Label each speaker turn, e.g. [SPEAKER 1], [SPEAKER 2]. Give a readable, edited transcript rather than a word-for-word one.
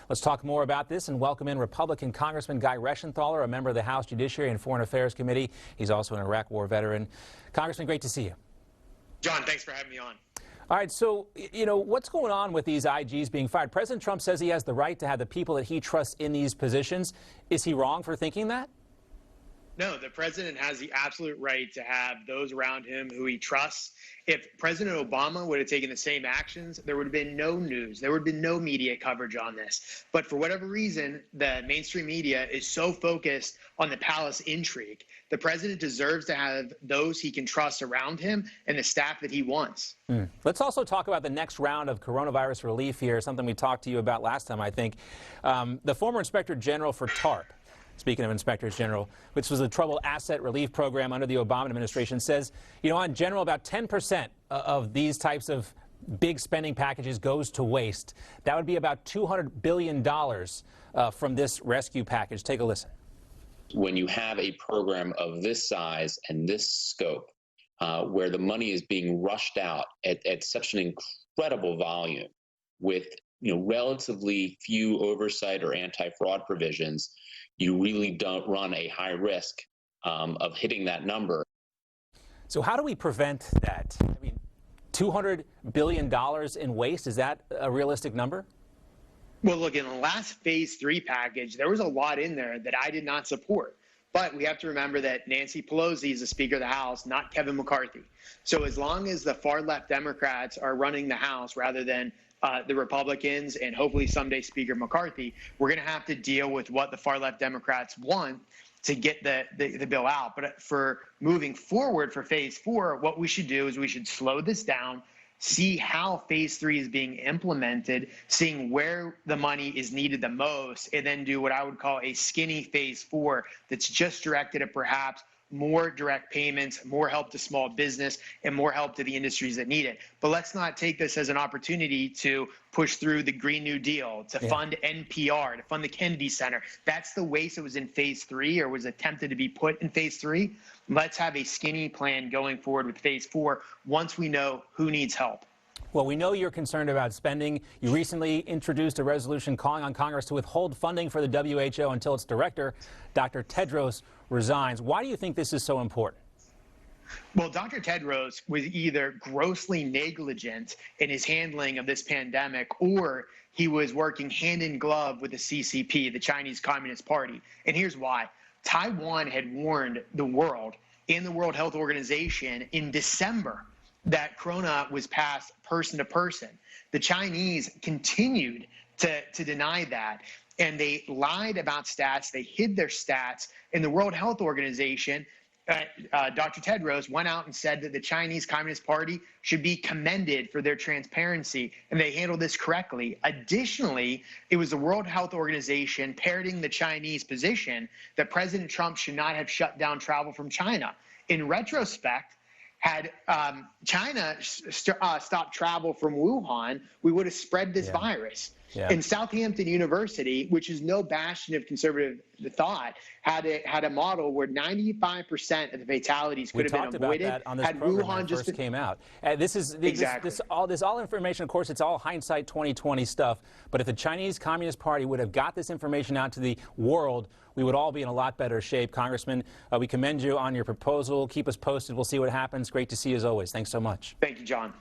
[SPEAKER 1] Let's talk more about this and welcome in Republican Congressman Reschenthaler, a member of the House Judiciary and Foreign Affairs Committee. He's also an Iraq War veteran. Congressman, great to see you.
[SPEAKER 2] John, thanks for having me on.
[SPEAKER 1] All right, so, what's going on with these IGs being fired? President Trump says he has the right to have the people that he trusts in these positions. Is he wrong for thinking that?
[SPEAKER 2] No, the president has the absolute right to have those around him who he trusts. If President Obama would have taken the same actions, there would have been no news. There would have been no media coverage on this. But for whatever reason, the mainstream media is so focused on the palace intrigue. The president deserves to have those he can trust around him and the staff that he wants.
[SPEAKER 1] Let's also talk about the next round of coronavirus relief here, something we talked to you about last time, I think. The former Inspector General for TARP, speaking of inspectors general, which was the Troubled Asset Relief Program under the Obama administration, says, in general, about 10% of these types of big spending packages goes to waste. That would be about $200 billion from this rescue package. Take a listen.
[SPEAKER 3] When you have a program of this size and this scope, where the money is being rushed out at such an incredible volume with relatively few oversight or anti-fraud provisions, you really don't run a high risk of hitting that number.
[SPEAKER 1] So how do we prevent that? I mean, $200 billion in waste, is that a realistic number?
[SPEAKER 2] Well, look, in the last phase 3 package, there was a lot in there that I did not support. But we have to remember that Nancy Pelosi is the Speaker of the House, not Kevin McCarthy. So as long as the far left Democrats are running the House rather than the Republicans and hopefully someday Speaker McCarthy, we're going to have to deal with what the far left Democrats want to get the bill out. But for moving forward for phase 4, what we should do is we should slow this down, see how phase 3 is being implemented, seeing where the money is needed the most, and then do what I would call a skinny phase 4 that's just directed at perhaps more direct payments, more help to small business, and more help to the industries that need it. But let's not take this as an opportunity to push through the Green New Deal, to fund NPR, to fund the Kennedy Center. That's the waste that was in phase 3 or was attempted to be put in phase 3. Let's have a skinny plan going forward with phase 4 once we know who needs help.
[SPEAKER 1] Well, we know you're concerned about spending. You recently introduced a resolution calling on Congress to withhold funding for the WHO until its director, Dr. Tedros, resigns. Why do you think this is so important?
[SPEAKER 2] Well, Dr. Tedros was either grossly negligent in his handling of this pandemic, or he was working hand in glove with the CCP, the Chinese Communist Party. And here's why. Taiwan had warned the world and the World Health Organization in December that corona was passed person to person. The Chinese continued to deny that, and they lied about stats. They hid their stats, and the World Health Organization, Dr. Tedros, went out and said that the Chinese Communist Party should be commended for their transparency, and they handled this correctly. Additionally, it was the World Health Organization parroting the Chinese position that President Trump should not have shut down travel from China. In retrospect, had China stopped travel from Wuhan, we would have spread this virus. In Southampton University, which is no bastion of conservative thought, had a model where 95% of the fatalities could have been avoided.
[SPEAKER 1] We talked about that on this program when it first came out. This all information, of course, it's all hindsight 2020 stuff. But if the Chinese Communist Party would have got this information out to the world, we would all be in a lot better shape. Congressman, we commend you on your proposal. Keep us posted. We'll see what happens. Great to see you as always. Thanks so much.
[SPEAKER 2] Thank you, John.